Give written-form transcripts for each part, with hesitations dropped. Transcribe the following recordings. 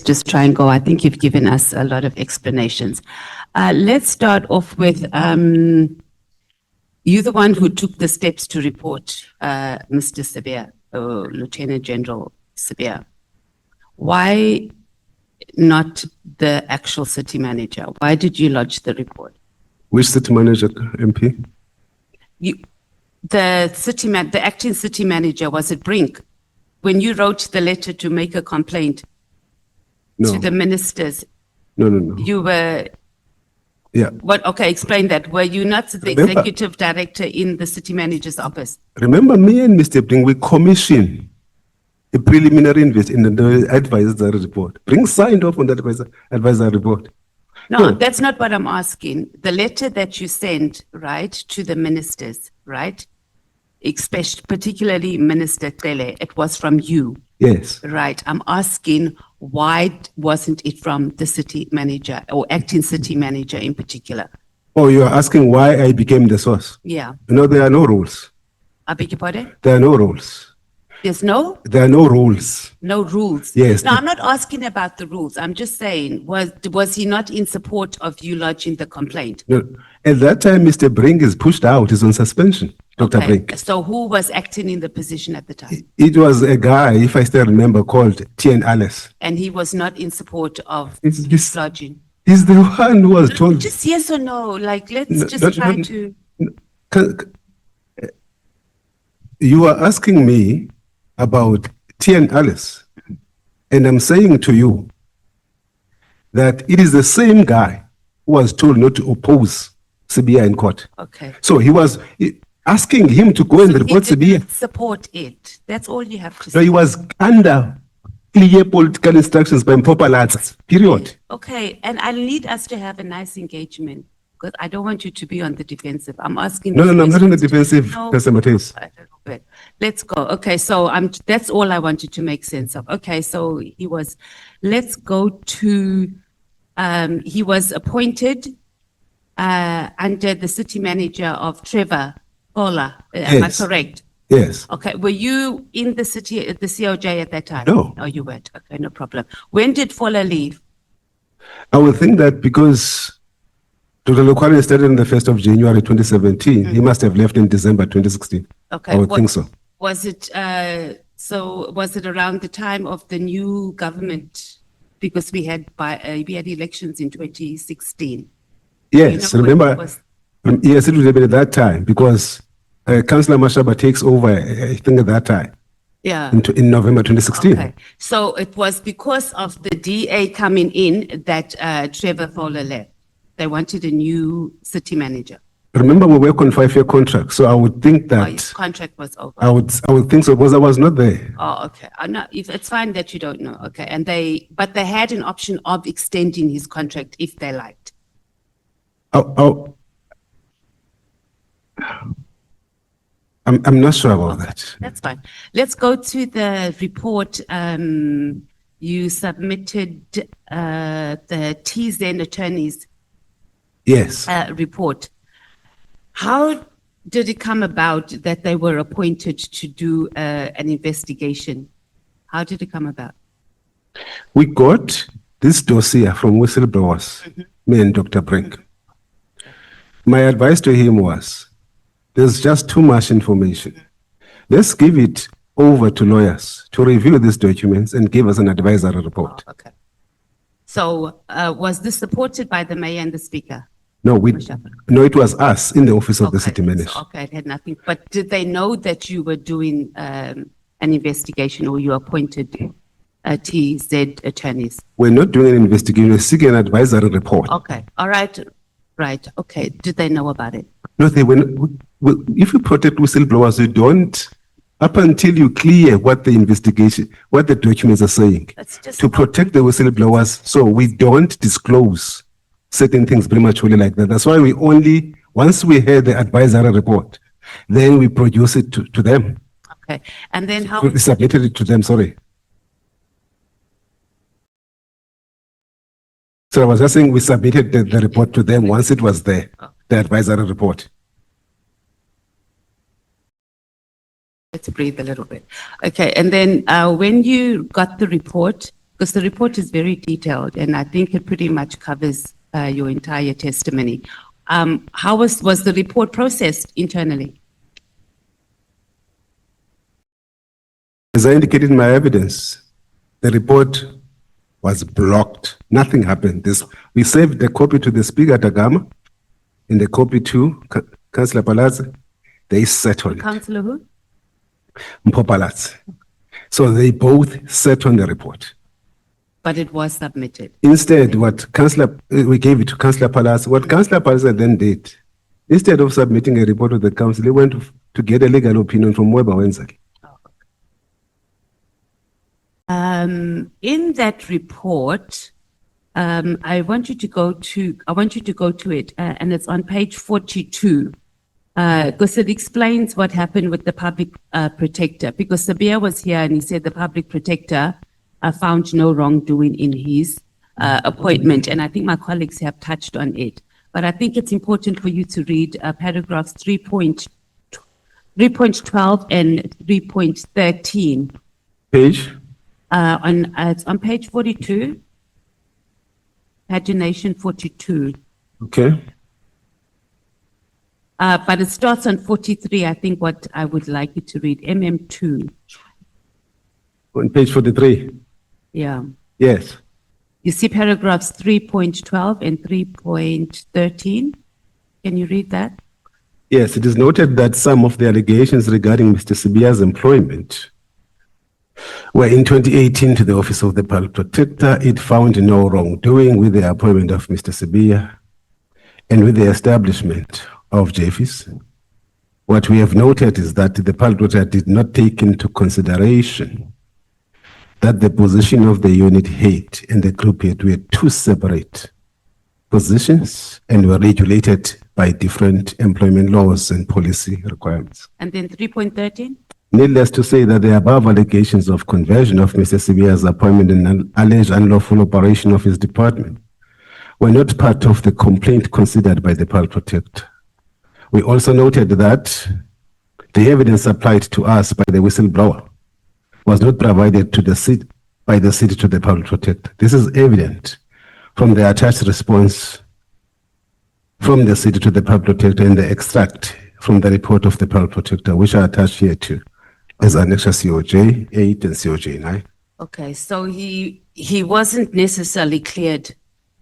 just try and go. I think you've given us a lot of explanations. Let's start off with you, the one who took the steps to report Mr. Sabia, Lieutenant General Sabia. Why not the actual city manager? Why did you lodge the report? Which city manager, MP? The acting city manager, was it Brink? When you wrote the letter to make a complaint to the ministers, No. you were, Yeah. what? Okay, explain that. Were you not the executive director in the city manager's office? Remember, me and Mr. Brink, we commissioned a preliminary investment in the advisory report. Brink signed off on that advisory report. No, that's not what I'm asking. The letter that you sent, right, to the ministers, right, especially, particularly Minister Cele, it was from you. Yes. Right. I'm asking, why wasn't it from the city manager or acting city manager in particular? Oh, you're asking why I became the source? Yeah. No, there are no rules. I beg your pardon? There are no rules. There's no? There are no rules. No rules. Yes. No, I'm not asking about the rules. I'm just saying, was he not in support of you lodging the complaint? No. At that time, Mr. Brink is pushed out. He's on suspension, Dr. Okay. Brink. So who was acting in the position at the time? It was a guy, if I still remember, called T.N. Alice. And he was not in support of lodging? He's the one who was told. Just yes or no. Like, let's try to. You are asking me about T.N. Alice, and I'm saying to you that it is the same guy who was told not to oppose CBI in court. Okay. So he was asking him to go and report CBI. Support it. That's all you have to say. No, he was under clear political instructions by Mpopa Lads, period. Okay, and I need us to have a nice engagement because I don't want you to be on the defensive. I'm asking. No, I'm not on the defensive, Mr. Mathys. Let's go. Okay, so that's all I wanted to make sense of. Okay, so he was, let's go to, he was appointed under the city manager of Trevor Paula. Am I correct? Yes. Okay, were you in the city, the COJ at that time? No. Oh, you weren't. Okay, no problem. When did Paula leave? I would think that because Dr. Lokwani started on the 1st of January 2017, he must have left in December 2016. Okay. I would think so. Was it, so was it around the time of the new government? Because we had elections in 2016. Yes, remember, yes, it would have been at that time because Councillor Mashaba takes over, I think at that time. Yeah. In November 2016. Okay. So it was because of the DA coming in that Trevor Fowler left. They wanted a new city manager. Remember, we work on 5-year contract, so I would think that his contract was over. I would think so because I was not there. Oh, okay. No, if it's fine that you don't know. Okay, but they had an option of extending his contract if they liked. I'm not sure about that. That's fine. Let's go to the report. You submitted the TZN attorneys. Yes. Report. How did it come about that they were appointed to do an investigation? How did it come about? We got this dossier from whistleblowers, me and Dr. Brink. My advice to him was, there's just too much information. Let's give it over to lawyers to review these documents and give us an advisory report. Oh, okay. So was this supported by the mayor and the speaker? No, it was us in the office of the city manager. So, okay, it had nothing. But did they know that you were doing an investigation or you appointed TZ attorneys? We're not doing an investigation. We're seeking an advisory report. Okay. All right. Right. Okay. Did they know about it? No, they were not. Well, if you protect whistleblowers, you don't, up until you clear what the investigation, what the documents are saying, to protect the whistleblowers, so we don't disclose certain things prematurely like that. That's why we only, once we hear the advisory report, then we produce it to them. Okay. And then how? We submitted it to them, sorry. So I was just saying we submitted the report to them once it was there, the advisory report. Let's breathe a little bit. Okay, and then when you got the report, because the report is very detailed and I think it pretty much covers your entire testimony. How was the report processed internally? As I indicated in my evidence, the report was blocked. Nothing happened. We saved the copy to the Speaker Tagama and the copy to Councillor Palazzi. They sat on it. Councillor who? Palazzi. So they both sat on the report. But it was submitted. Instead, we gave it to Councillor Palazzi. What Councillor Palazzi then did, instead of submitting a report to the council, he went to get a legal opinion from Weber Wenzaki. In that report, I want you to go to it, and it's on page 42, because it explains what happened with the public protector. Because Sabia was here and he said the public protector found no wrongdoing in his appointment, and I think my colleagues have touched on it. But I think it's important for you to read paragraphs 3.12 and 3.13. Page? It's on page 42, pagination 42. Okay. But it starts on 43, I think what I would like you to read, MM2. On page 43? Yeah. Yes. You see paragraphs 3.12 and 3.13. Can you read that? Yes, it is noted that some of the allegations regarding Mr. Sibia's employment were in 2018 to the Office of the Public Protector. It found no wrongdoing with the appointment of Mr. Sibia and with the establishment of JFIS. What we have noted is that the Public Protector did not take into consideration that the position of the unit head and the group head were two separate positions and were regulated by different employment laws and policy requirements. And then 3.13? Needless to say that the above allegations of conversion of Mr. Sibia's appointment and alleged unlawful operation of his department were not part of the complaint considered by the Public Protector. We also noted that the evidence supplied to us by the whistleblower was not provided to the city by the city to the Public Protector. This is evident from the attached response from the city to the Public Protector and the extract from the report of the Public Protector, which are attached here too, as Annexure COJ 8 and COJ 9. Okay, so he wasn't necessarily cleared,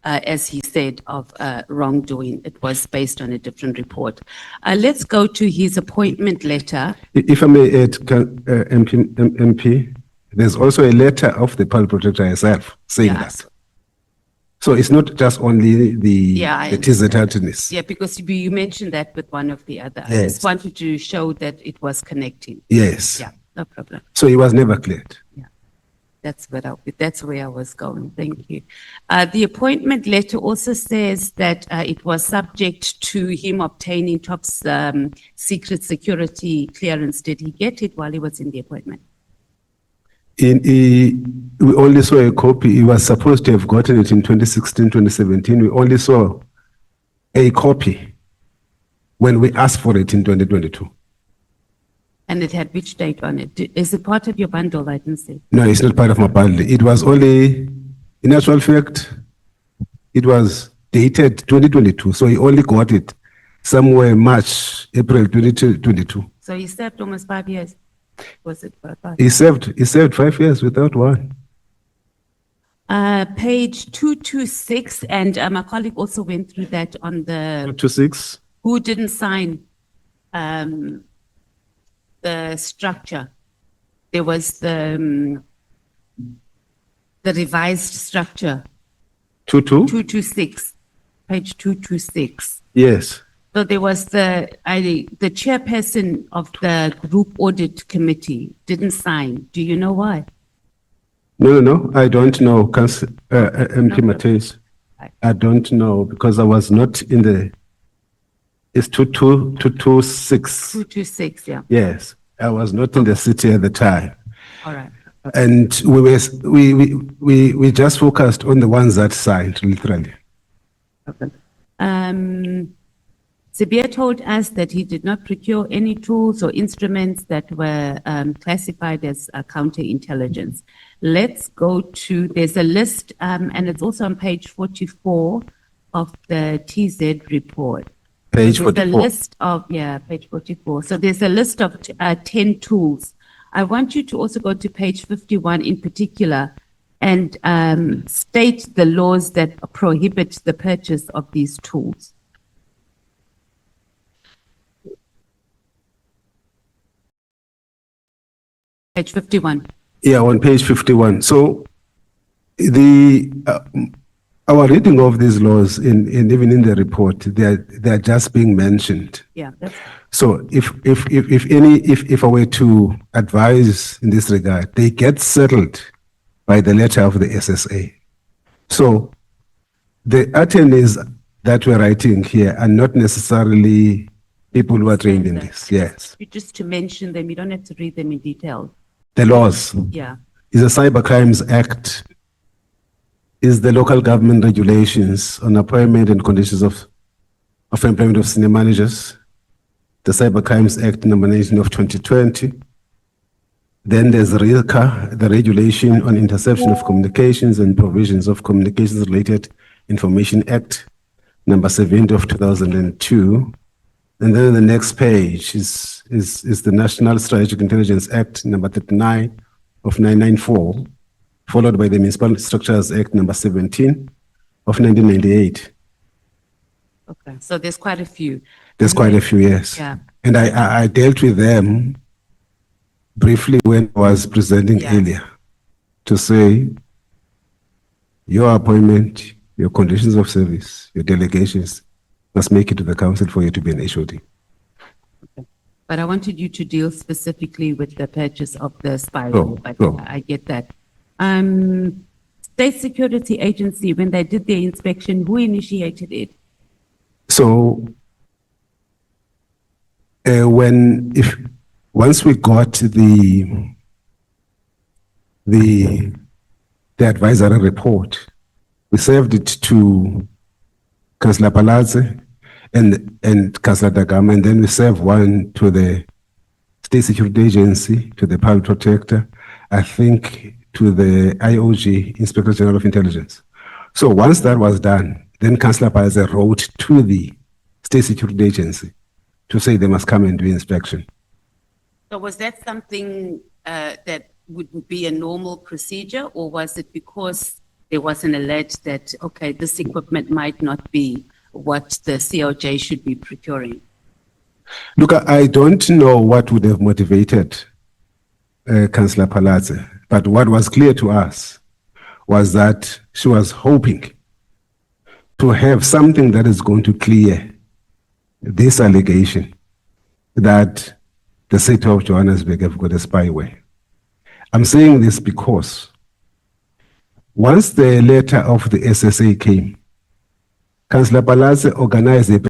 as he said, of wrongdoing. It was based on a different report. Let's go to his appointment letter. If I may add, MP, there's also a letter of the Public Protector herself saying that. So it's not just only the TZTNS. Yeah, because you mentioned that with one of the other. Yes. I just wanted to show that it was connecting. Yes. Yeah, no problem. So he was never cleared. Yeah, that's where I was going. Thank you. The appointment letter also says that it was subject to him obtaining top secret security clearance. Did he get it while he was in the appointment? We only saw a copy. He was supposed to have gotten it in 2016, 2017. We only saw a copy when we asked for it in 2022. And it had which date on it? Is it part of your bundle? I didn't see. No, it's not part of my bundle. It was only, in actual fact, it was dated 2022. So he only got it somewhere March, April 2022. So he served almost 5 years. Was it 5? He served 5 years without one. Page 226, and my colleague also went through that on the 226. Who didn't sign the structure. There was the revised structure. 226, page 226. Yes. So there was the chairperson of the group audit committee didn't sign. Do you know why? No. I don't know. MP Mathys. I don't know because I was not in the. It's 226. 226, yeah. Yes, I was not in the city at the time. All right. And we just focused on the ones that signed, literally. Okay. Sibia told us that he did not procure any tools or instruments that were classified as counterintelligence. let's go to, there's a list, and it's also on page 44 of the TZ report. Page So there's a 44. list of, yeah, page 44. So there's a list of 10 tools. I want you to also go to page 51 in particular and state the laws that prohibit the purchase of these tools. Page 51. Yeah, on page 51. So the our reading of these laws in even in the report, they're just being mentioned. Yeah, that's So if I were to advise in this regard, they get settled by the letter of the SSA. So the attorneys that we're writing here are not necessarily people who are trained in this. Yes. just to mention them. You don't have to read them in detail. The laws Yeah. is the Cyber Crimes Act, is the local government regulations on appointment and conditions of employment of senior managers, the Cyber Crimes Act number 19 of 2020. Then there's RILCA, the Regulation on Interception of Communications and Provisions of Communications Related Information Act, number 70 of 2002. And then the next page is the National Strategic Intelligence Act, number 39 of 994, followed by the Municipal Structures Act, number 17 of 1998. Okay. So there's quite a few. There's quite a few, yes. Yeah. And I dealt with them briefly when I was presenting earlier to say your appointment, your conditions of service, your delegations must make it to the council for you to be an HOD. But I wanted you to deal specifically with the purchase of the spyware, but I get that. State Security Agency, when they did their inspection, who initiated it? So once we got the advisory report, we served it to Councillor Palazzi and Councillor Dagama, and then we served one to the State Security Agency, to the Public Protector, I think to the IOG, Inspector General of Intelligence. So once that was done, then Councillor Palazzi wrote to the State Security Agency to say they must come and do inspection. So was that something that would be a normal procedure, or was it because there was an alert that, okay, this equipment might not be what the COJ should be procuring? Look, I don't know what would have motivated Councillor Palazzi, but what was clear to us was that she was hoping to have something that is going to clear this allegation that the city of Johannesburg have got a spyware. I'm saying this because once the letter of the SSA came, Councillor Palazzi organized a